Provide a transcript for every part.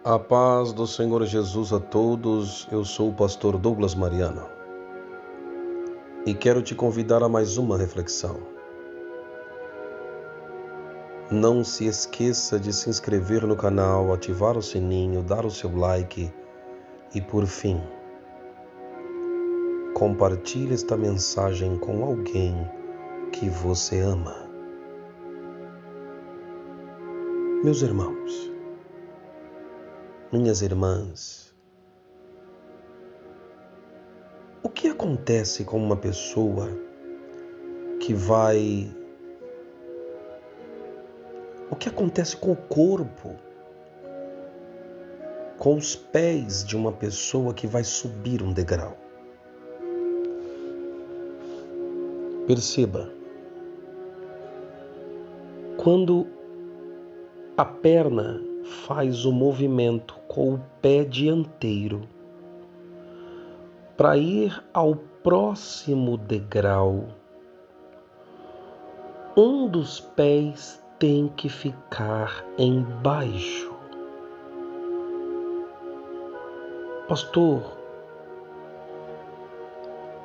A paz do Senhor Jesus a todos, eu sou o pastor Douglas Mariano e quero te convidar a mais uma reflexão. Não se esqueça de se inscrever no canal, ativar o sininho, dar o seu like e, por fim, compartilhe esta mensagem com alguém que você ama. Meus irmãos, minhas irmãs, o que acontece com uma pessoa que vai... O que acontece com o corpo, com os pés de uma pessoa que vai subir um degrau? Perceba, quando a perna faz o movimento com o pé dianteiro para ir ao próximo degrau, um dos pés tem que ficar embaixo. Pastor,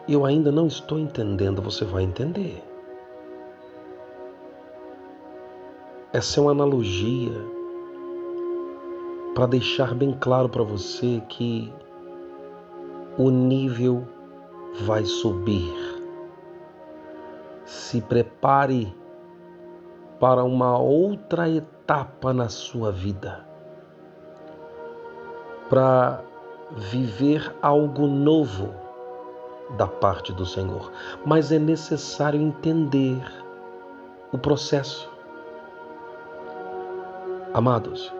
eu ainda não estou entendendo. Você vai entender. Essa é uma analogia para deixar bem claro para você que o nível vai subir. Se prepare para uma outra etapa na sua vida, para viver algo novo da parte do Senhor. Mas é necessário entender o processo. Amados,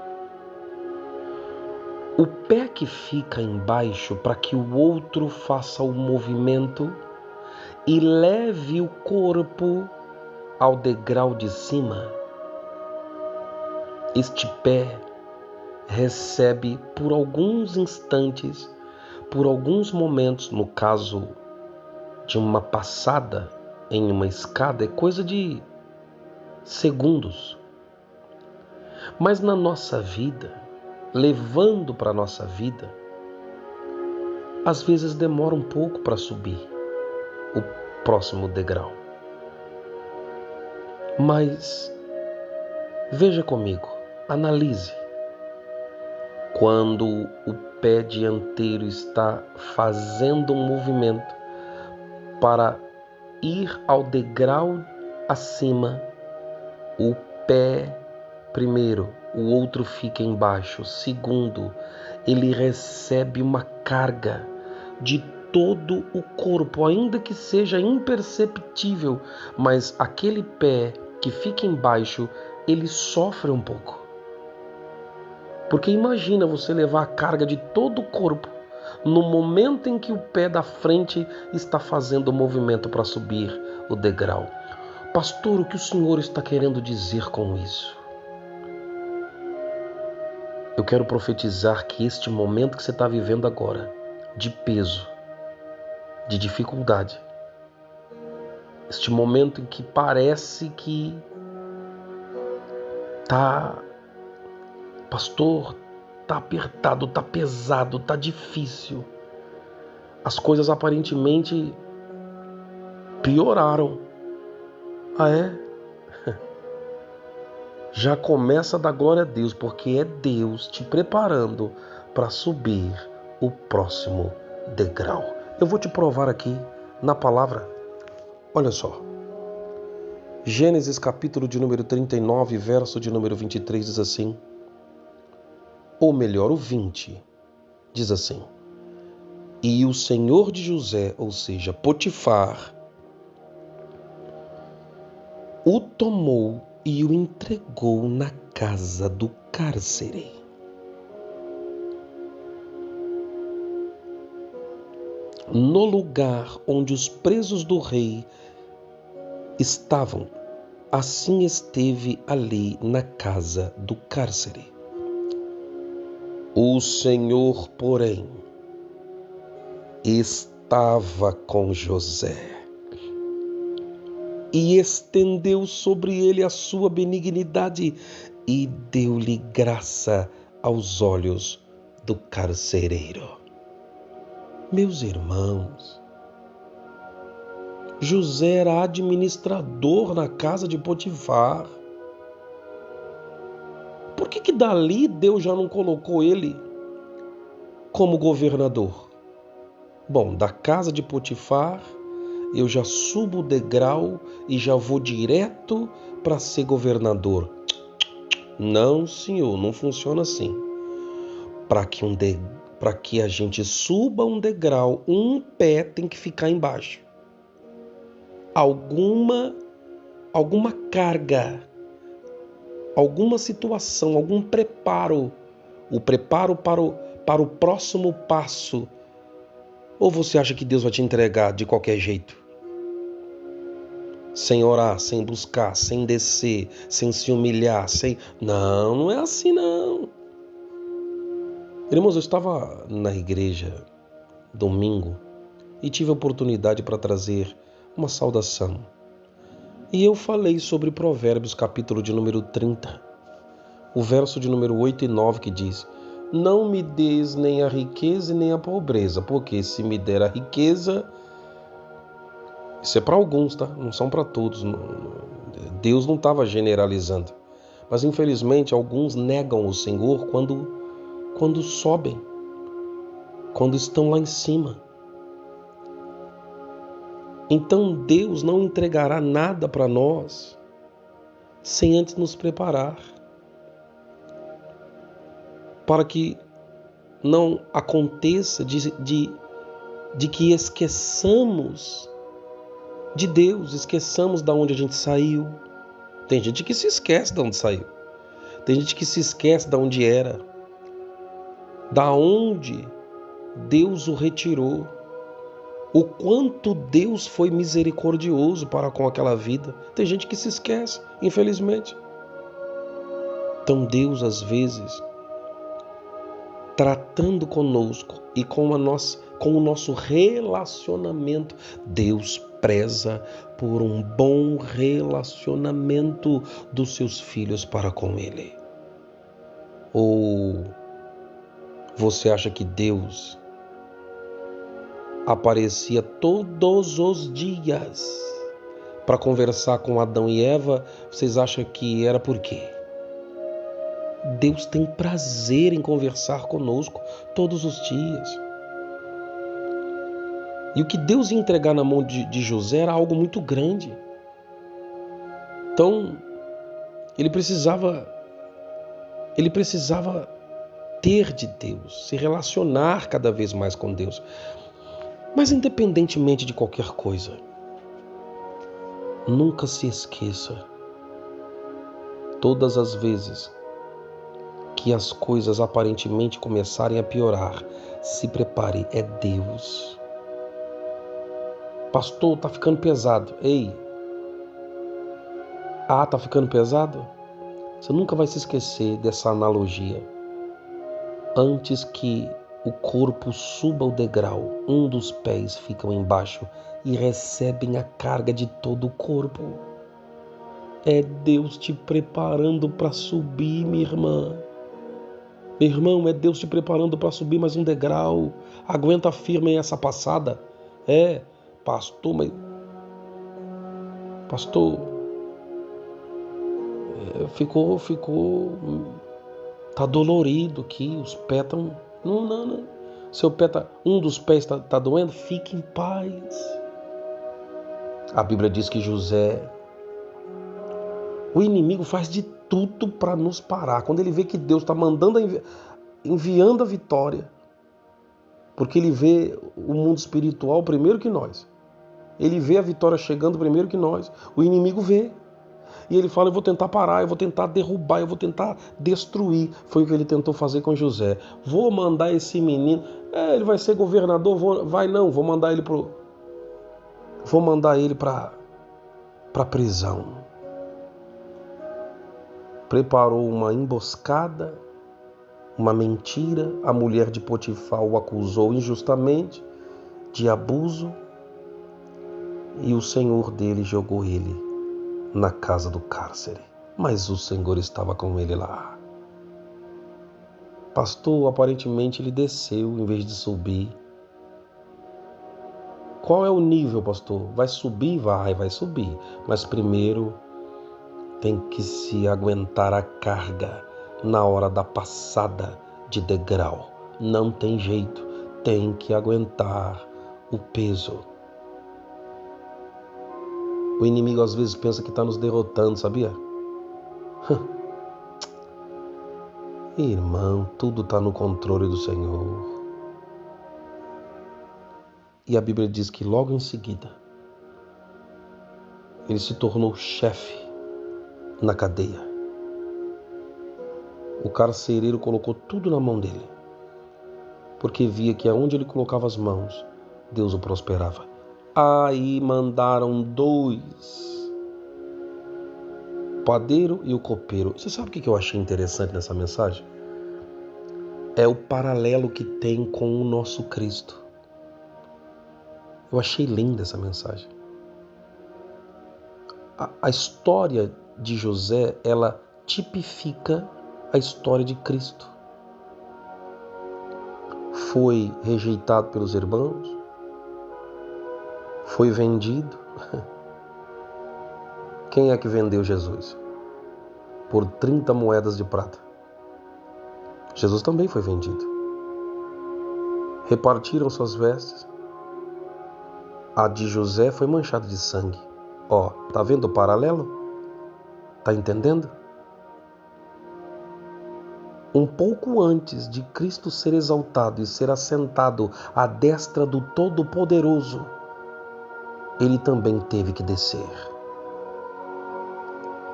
o pé que fica embaixo para que o outro faça o movimento e leve o corpo ao degrau de cima, este pé recebe por alguns instantes, por alguns momentos, no caso de uma passada em uma escada, é coisa de segundos. Mas na nossa vida, levando para a nossa vida, às vezes demora um pouco para subir o próximo degrau. Mas veja comigo, analise. Quando o pé dianteiro está fazendo um movimento para ir ao degrau acima, o pé, primeiro, o outro fica embaixo. Segundo, ele recebe uma carga de todo o corpo, ainda que seja imperceptível, mas aquele pé que fica embaixo, ele sofre um pouco. Porque imagina você levar a carga de todo o corpo no momento em que o pé da frente está fazendo o movimento para subir o degrau. Pastor, o que o Senhor está querendo dizer com isso? Eu quero profetizar que este momento que você está vivendo agora, de peso, de dificuldade, este momento em que parece que pastor, tá apertado, tá pesado, tá difícil. As coisas aparentemente pioraram. Ah, é? Já começa a dar glória a Deus, porque é Deus te preparando para subir o próximo degrau. Eu vou te provar aqui na palavra. Olha só. Gênesis capítulo de número 39, verso de número 23 diz assim. Ou melhor, o 20, diz assim. E o Senhor de José, ou seja, Potifar, o tomou e o entregou na casa do cárcere. No lugar onde os presos do rei estavam, assim esteve ali na casa do cárcere. O Senhor, porém, estava com José e estendeu sobre ele a sua benignidade e deu-lhe graça aos olhos do carcereiro. Meus irmãos, José era administrador na casa de Potifar. Por que dali Deus já não colocou ele como governador? Bom, da casa de Potifar eu já subo o degrau e já vou direto para ser governador. Não, senhor, não funciona assim. Para que a gente suba um degrau, um pé tem que ficar embaixo. Alguma carga, alguma situação, algum preparo, o preparo para o próximo passo. Ou você acha que Deus vai te entregar de qualquer jeito? Sem orar, sem buscar, sem descer, sem se humilhar, sem... Não é assim não. Irmãos, eu estava na igreja domingo e tive a oportunidade para trazer uma saudação. E eu falei sobre Provérbios, capítulo de número 30, o verso de número 8 e 9, que diz: não me des nem a riqueza e nem a pobreza, porque se me der a riqueza... Isso é para alguns, tá? Não são para todos. Deus não estava generalizando. Mas infelizmente alguns negam o Senhor quando sobem, quando estão lá em cima. Então Deus não entregará nada para nós sem antes nos preparar, para que não aconteça de que esqueçamos de Deus, esqueçamos de onde a gente saiu. Tem gente que se esquece de onde saiu. Tem gente que se esquece de onde era, da onde Deus o retirou, o quanto Deus foi misericordioso para com aquela vida. Tem gente que se esquece, infelizmente. Então Deus, às vezes, tratando conosco e com o nosso relacionamento, Deus preza por um bom relacionamento dos seus filhos para com Ele. Ou você acha que Deus aparecia todos os dias para conversar com Adão e Eva? Vocês acham que era por quê? Deus tem prazer em conversar conosco todos os dias. E o que Deus ia entregar na mão de José era algo muito grande. Então, ele precisava ter de Deus, se relacionar cada vez mais com Deus. Mas independentemente de qualquer coisa, nunca se esqueça, todas as vezes que as coisas aparentemente começarem a piorar, se prepare, é Deus. Pastor, tá ficando pesado. Ei, tá ficando pesado? Você nunca vai se esquecer dessa analogia. Antes que o corpo suba o degrau, um dos pés fica embaixo e recebem a carga de todo o corpo. É Deus te preparando para subir, minha irmã. Meu irmão, é Deus te preparando para subir mais um degrau. Aguenta firme essa passada. Pastor, ficou, tá dolorido aqui, os pés estão, não, seu pé um dos pés tá doendo, fique em paz. A Bíblia diz que o inimigo faz de tudo para nos parar. Quando ele vê que Deus está enviando a vitória, porque ele vê o mundo espiritual primeiro que nós. Ele vê a vitória chegando primeiro que nós. O inimigo vê. E ele fala: eu vou tentar parar, eu vou tentar derrubar, eu vou tentar destruir. Foi o que ele tentou fazer com José. Vou mandar esse menino. Ele vai ser governador? Vou mandar ele para prisão. Preparou uma emboscada, uma mentira. A mulher de Potifar o acusou injustamente de abuso. E o senhor dele jogou ele na casa do cárcere. Mas o Senhor estava com ele lá. Pastor, aparentemente ele desceu em vez de subir. Qual é o nível, pastor? Vai subir? Vai subir. Mas primeiro tem que se aguentar a carga na hora da passada de degrau. Não tem jeito. Tem que aguentar o peso. O inimigo às vezes pensa que está nos derrotando, sabia? Irmão, tudo está no controle do Senhor. E a Bíblia diz que logo em seguida, ele se tornou chefe na cadeia. O carcereiro colocou tudo na mão dele, porque via que aonde ele colocava as mãos, Deus o prosperava. Aí mandaram dois, o padeiro e o copeiro. Você sabe o que eu achei interessante nessa mensagem? É o paralelo que tem com o nosso Cristo. Eu achei linda essa mensagem. A história de José, ela tipifica a história de Cristo. Foi rejeitado pelos irmãos, foi vendido. Quem é que vendeu Jesus? Por 30 moedas de prata. Jesus também foi vendido. Repartiram suas vestes. A de José foi manchada de sangue. Ó, tá vendo o paralelo? Tá entendendo? Um pouco antes de Cristo ser exaltado e ser assentado à destra do Todo-Poderoso, ele também teve que descer.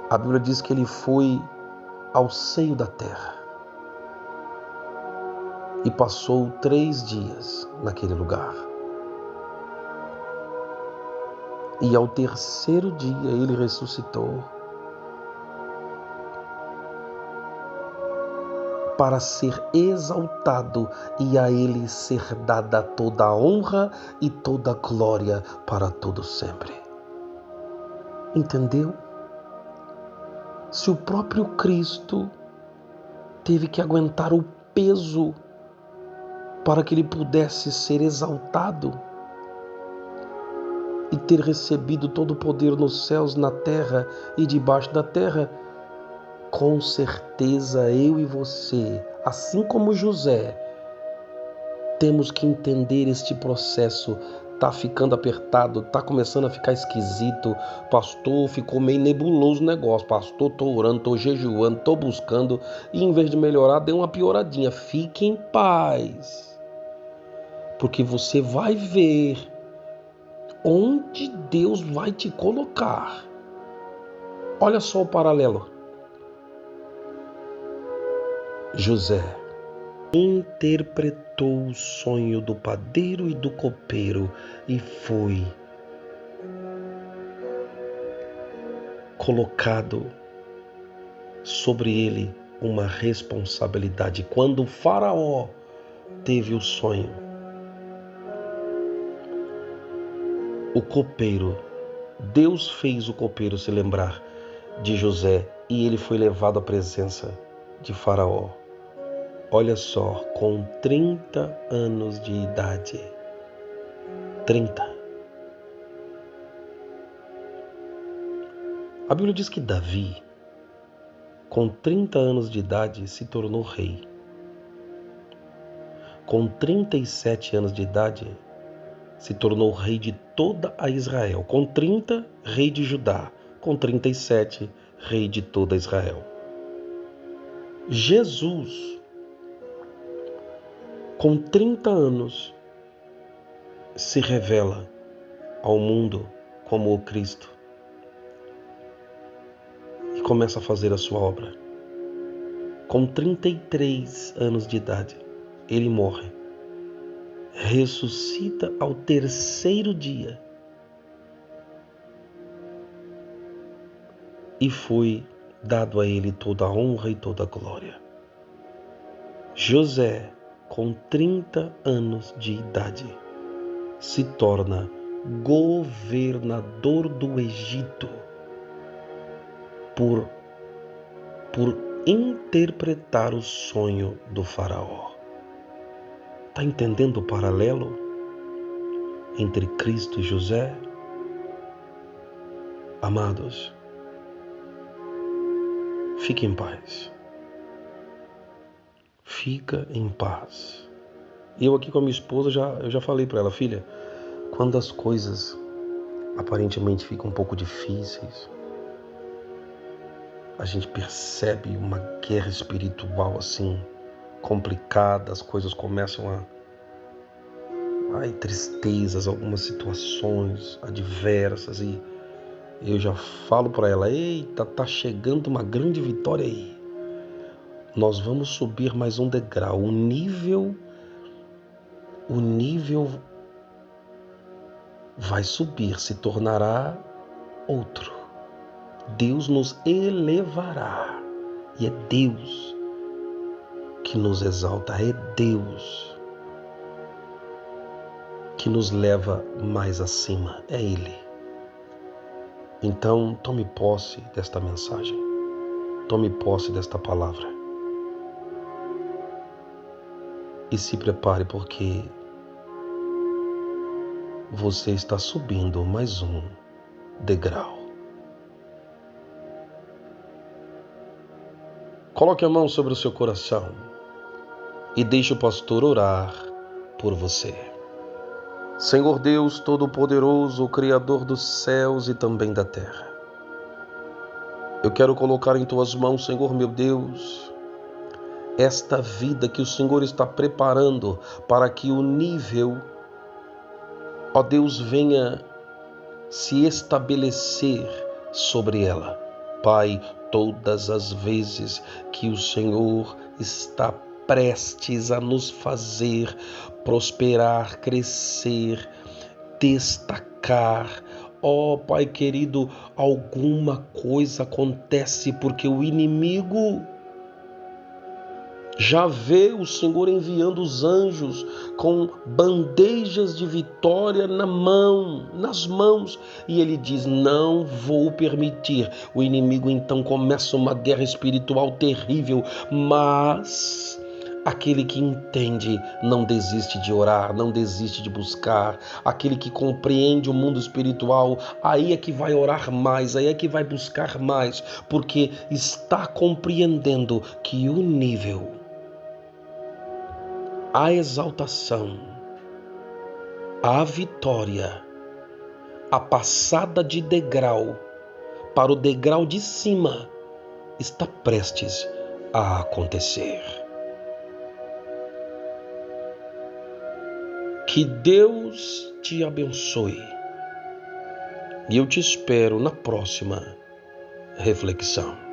A Bíblia diz que ele foi ao seio da terra e passou 3 dias naquele lugar. E ao terceiro dia ele ressuscitou para ser exaltado e a ele ser dada toda a honra e toda a glória para todo sempre. Entendeu? Se o próprio Cristo teve que aguentar o peso para que ele pudesse ser exaltado e ter recebido todo o poder nos céus, na terra e debaixo da terra, com certeza eu e você, assim como José, temos que entender este processo. Tá ficando apertado, tá começando a ficar esquisito. Pastor, ficou meio nebuloso o negócio. Pastor, tô orando, tô jejuando, tô buscando. E em vez de melhorar, deu uma pioradinha. Fique em paz. Porque você vai ver onde Deus vai te colocar. Olha só o paralelo. José interpretou o sonho do padeiro e do copeiro e foi colocado sobre ele uma responsabilidade. Quando o faraó teve o sonho, o copeiro, Deus fez o copeiro se lembrar de José e ele foi levado à presença de faraó. Olha só, com 30 anos de idade. 30. A Bíblia diz que Davi, com 30 anos de idade, se tornou rei. Com 37 anos de idade, se tornou rei de toda a Israel. Com 30, rei de Judá. Com 37, rei de toda Israel. Jesus, com 30 anos, se revela ao mundo como o Cristo e começa a fazer a sua obra. Com 33 anos de idade, ele morre, ressuscita ao terceiro dia e foi dado a ele toda a honra e toda a glória. José, com 30 anos de idade, se torna governador do Egito por interpretar o sonho do faraó. Está entendendo o paralelo entre Cristo e José? Amados, fique em paz. Fica em paz. Eu aqui com a minha esposa, eu já falei para ela, filha, quando as coisas aparentemente ficam um pouco difíceis, a gente percebe uma guerra espiritual assim, complicada, as coisas começam tristezas, algumas situações adversas, e eu já falo para ela, eita, tá chegando uma grande vitória aí. Nós vamos subir mais um degrau, o nível vai subir, se tornará outro. Deus nos elevará, e é Deus que nos exalta, é Deus que nos leva mais acima, é Ele. Então, tome posse desta mensagem, tome posse desta palavra e se prepare, porque você está subindo mais um degrau. Coloque a mão sobre o seu coração e deixe o pastor orar por você. Senhor Deus Todo-Poderoso, Criador dos céus e também da terra, eu quero colocar em tuas mãos, Senhor meu Deus, esta vida que o Senhor está preparando para que o nível, ó Deus, venha se estabelecer sobre ela. Pai, todas as vezes que o Senhor está prestes a nos fazer prosperar, crescer, destacar, ó Pai querido, alguma coisa acontece porque o inimigo já vê o Senhor enviando os anjos com bandejas de vitória nas mãos, e ele diz, não vou permitir. O inimigo então começa uma guerra espiritual terrível, mas aquele que entende não desiste de orar, não desiste de buscar. Aquele que compreende o mundo espiritual, aí é que vai orar mais, aí é que vai buscar mais, porque está compreendendo que o nível, a exaltação, a vitória, a passada de degrau para o degrau de cima está prestes a acontecer. Que Deus te abençoe e eu te espero na próxima reflexão.